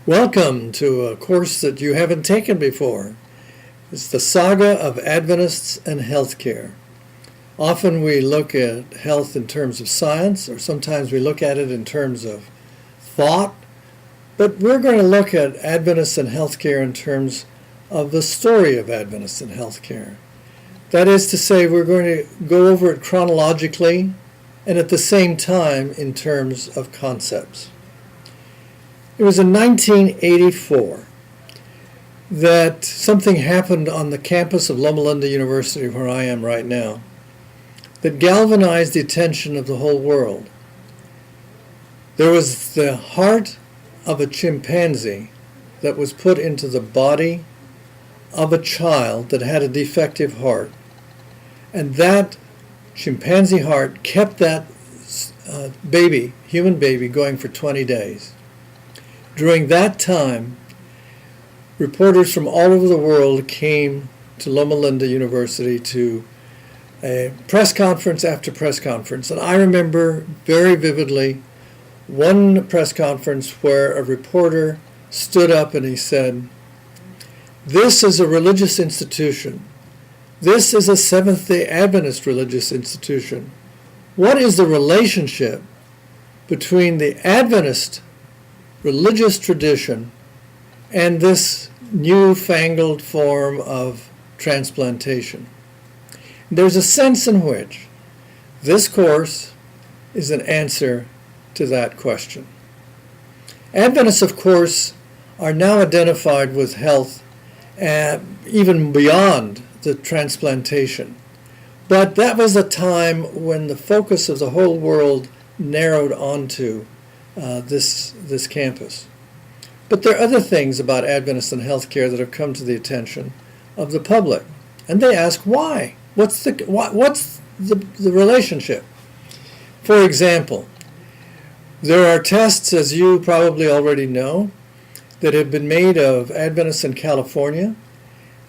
Welcome to a course that you haven't taken before. It's the Saga of Adventists and Healthcare. Often we look at health in terms of science, or sometimes we look at it in terms of thought, but we're going to look at Adventists and healthcare in terms of the story of Adventists and healthcare. That is to say, we're going to go over it chronologically and at the same time in terms of concepts. It was in 1984 that something happened on the campus of Loma Linda University, where I am right now, that galvanized the attention of the whole world. There was the heart of a chimpanzee that was put into the body of a child that had a defective heart. And that chimpanzee heart kept that human baby, going for 20 days. During that time, reporters from all over the world came to Loma Linda University to a press conference after press conference. And I remember very vividly one press conference where a reporter stood up and he said, "This is a religious institution. This is a Seventh-day Adventist religious institution. What is the relationship between the Adventist religious tradition and this newfangled form of transplantation?" There's a sense in which this course is an answer to that question. Adventists, of course, are now identified with health even beyond the transplantation. But that was a time when the focus of the whole world narrowed onto this campus. But there are other things about Adventists and healthcare that have come to the attention of the public. And they ask why? What's the relationship? For example, there are tests, as you probably already know, that have been made of Adventists in California,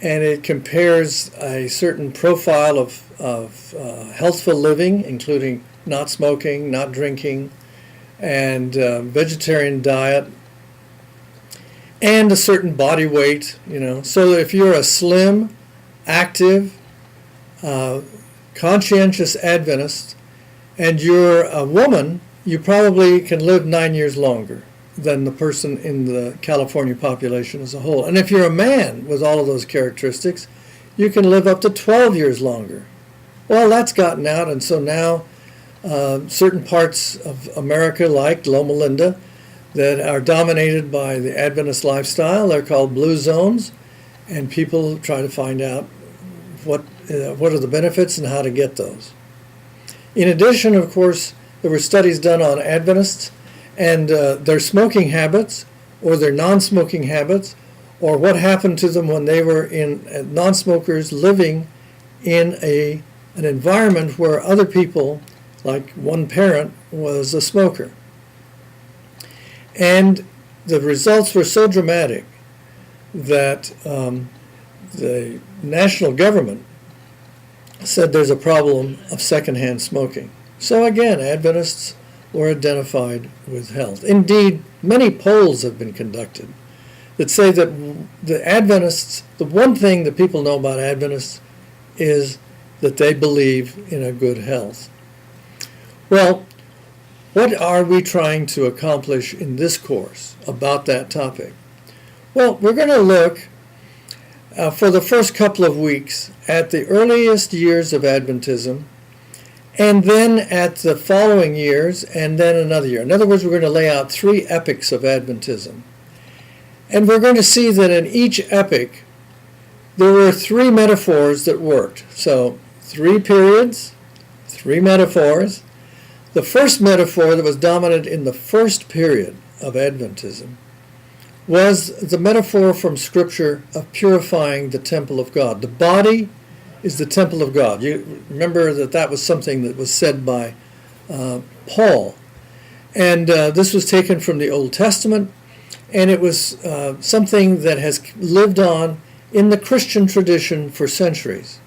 and it compares a certain profile of healthful living, including not smoking, not drinking, and vegetarian diet, and a certain body weight, So if you're a slim, active, conscientious Adventist, and you're a woman, you probably can live 9 years longer than the person in the California population as a whole. And if you're a man with all of those characteristics, you can live up to 12 years longer. Well, that's gotten out, and so now certain parts of America, like Loma Linda, that are dominated by the Adventist lifestyle, they're called blue zones, and people try to find out what are the benefits and how to get those. In addition, of course, there were studies done on Adventists and their smoking habits or their non-smoking habits, or what happened to them when they were non-smokers living in an environment where other people, like one parent, was a smoker. And the results were so dramatic that the national government said there's a problem of secondhand smoking. So again, Adventists were identified with health. Indeed, many polls have been conducted that say that the Adventists, the one thing that people know about Adventists is that they believe in a good health. Well, what are we trying to accomplish in this course about that topic? Well, we're going to look for the first couple of weeks at the earliest years of Adventism, and then at the following years, and then another year. In other words, we're going to lay out 3 epochs of Adventism. And we're going to see that in each epoch, there were 3 metaphors that worked. So 3 periods, 3 metaphors. The first metaphor that was dominant in the first period of Adventism was the metaphor from Scripture of purifying the temple of God. The body is the temple of God. You remember that was something that was said by Paul. And this was taken from the Old Testament, and it was something that has lived on in the Christian tradition for centuries.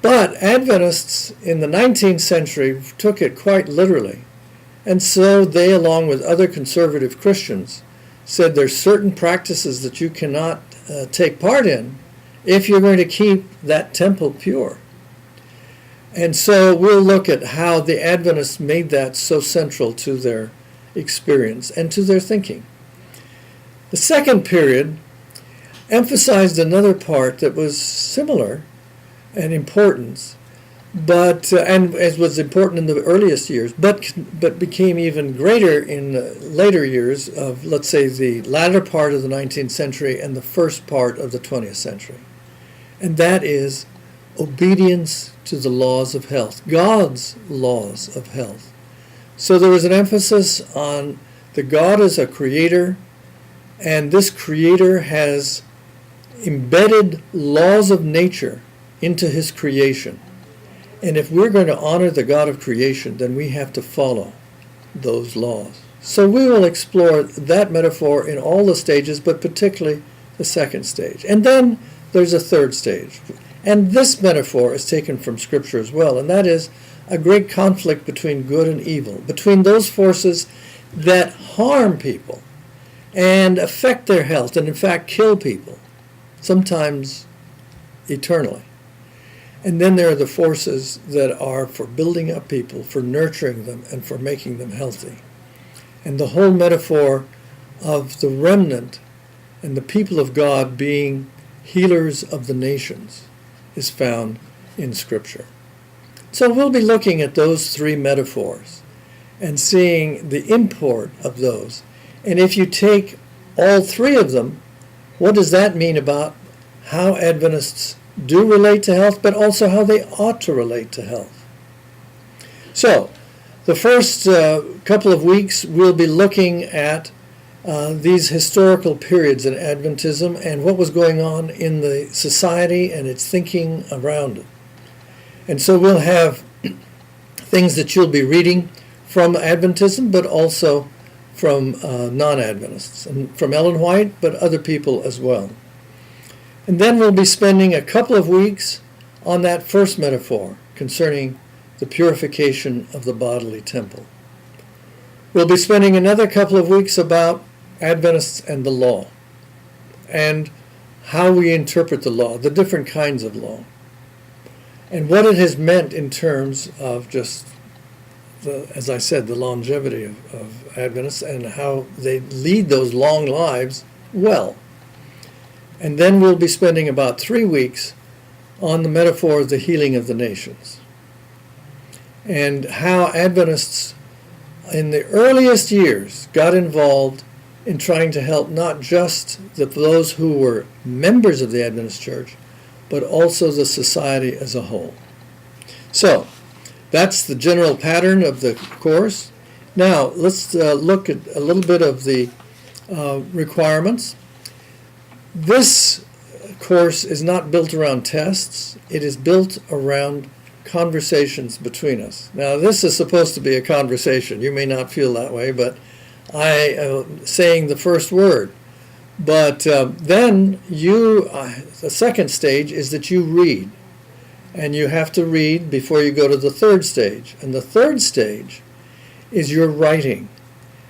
But Adventists in the 19th century took it quite literally, and so they, along with other conservative Christians, said there's certain practices that you cannot take part in if you're going to keep that temple pure. And so we'll look at how the Adventists made that so central to their experience and to their thinking. The second period emphasized another part that was similar in importance, but and as was important in the earliest years, but became even greater in the later years of, let's say, the latter part of the 19th century and the first part of the 20th century. And that is obedience to the laws of health, God's laws of health. So there was an emphasis on that God is a creator, and this creator has embedded laws of nature into his creation. And if we're going to honor the God of creation, then we have to follow those laws. So we will explore that metaphor in all the stages, but particularly the second stage. And then there's a third stage. And this metaphor is taken from Scripture as well, and that is a great conflict between good and evil, between those forces that harm people and affect their health and in fact kill people, sometimes eternally. And then there are the forces that are for building up people, for nurturing them, and for making them healthy. And the whole metaphor of the remnant and the people of God being healers of the nations is found in Scripture. So we'll be looking at those three metaphors and seeing the import of those. And if you take all three of them, what does that mean about how Adventists do relate to health, but also how they ought to relate to health? So, the first couple of weeks we'll be looking at these historical periods in Adventism and what was going on in the society and its thinking around it. And so we'll have things that you'll be reading from Adventism, but also from non-Adventists, and from Ellen White, but other people as well. And then we'll be spending a couple of weeks on that first metaphor concerning the purification of the bodily temple. We'll be spending another couple of weeks about Adventists and the law, and how we interpret the law, the different kinds of law, and what it has meant in terms of just, as I said, the longevity of Adventists and how they lead those long lives well. And then we'll be spending about 3 weeks on the metaphor of the healing of the nations, and how Adventists in the earliest years got involved in trying to help not just those who were members of the Adventist Church, but also the society as a whole. So, that's the general pattern of the course. Now, let's look at a little bit of the requirements. This course is not built around tests. It is built around conversations between us. Now, this is supposed to be a conversation. You may not feel that way, but I am saying the first word. But then the second stage is that you read. And you have to read before you go to the third stage. And the third stage is your writing.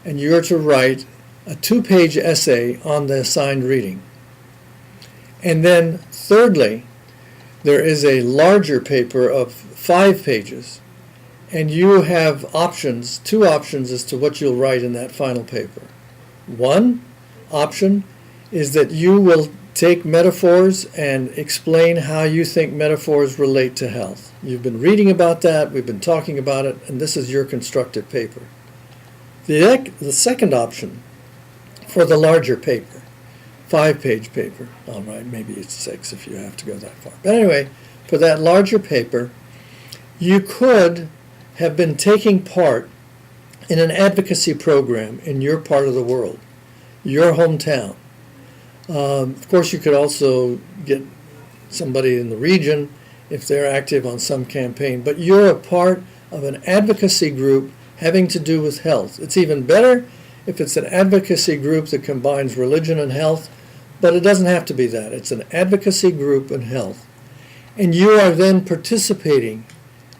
And you're to write a 2-page essay on the assigned reading. And then thirdly, there is a larger paper of 5 pages. And you have options, 2 options as to what you'll write in that final paper. One option is that you will take metaphors and explain how you think metaphors relate to health. You've been reading about that, we've been talking about it, and this is your constructed paper. The second option for the larger paper, 5-page paper, all right, maybe it's 6 if you have to go that far. But anyway, for that larger paper, you could have been taking part in an advocacy program in your part of the world, your hometown. Of course, you could also get somebody in the region if they're active on some campaign, but you're a part of an advocacy group having to do with health. It's even better if it's an advocacy group that combines religion and health, but it doesn't have to be that. It's an advocacy group in health. And you are then participating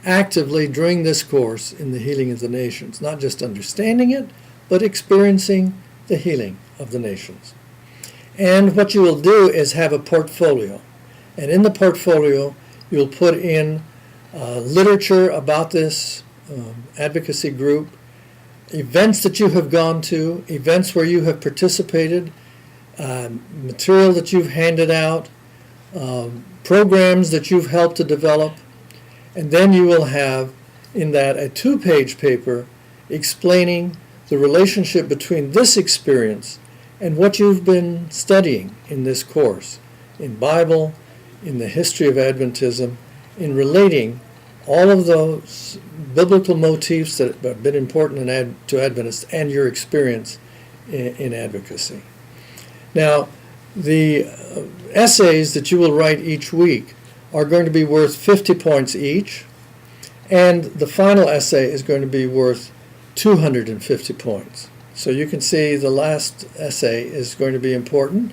actively during this course in the healing of the nations, not just understanding it, but experiencing the healing of the nations. And what you will do is have a portfolio. And in the portfolio, you'll put in literature about this advocacy group, events that you have gone to, events where you have participated, material that you've handed out, programs that you've helped to develop, and then you will have in that a 2-page paper explaining the relationship between this experience and what you've been studying in this course, in Bible, in the history of Adventism, in relating all of those biblical motifs that have been important to Adventists and your experience in advocacy. Now, the essays that you will write each week are going to be worth 50 points each, and the final essay is going to be worth 250 points. So you can see the last essay is going to be important.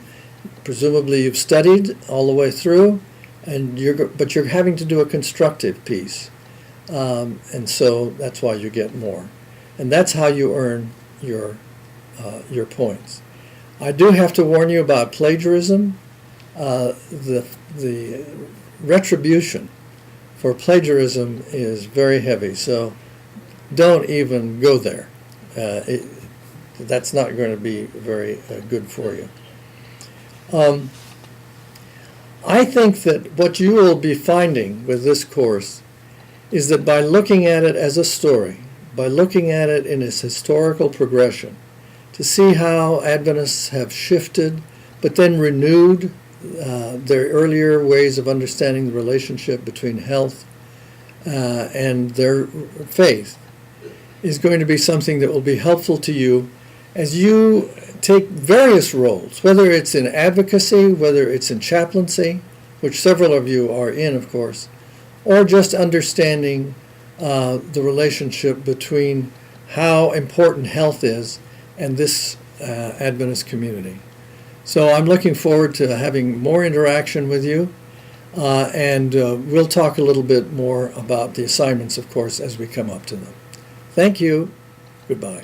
Presumably you've studied all the way through, but you're having to do a constructive piece. And so that's why you get more. And that's how you earn your points. I do have to warn you about plagiarism. The retribution for plagiarism is very heavy, so don't even go there. That's not going to be very good for you. I think that what you will be finding with this course is that by looking at it as a story, by looking at it in its historical progression, to see how Adventists have shifted but then renewed their earlier ways of understanding the relationship between health and their faith, is going to be something that will be helpful to you as you take various roles, whether it's in advocacy, whether it's in chaplaincy, which several of you are in, of course, or just understanding the relationship between how important health is and this Adventist community. So I'm looking forward to having more interaction with you, and we'll talk a little bit more about the assignments, of course, as we come up to them. Thank you. Goodbye.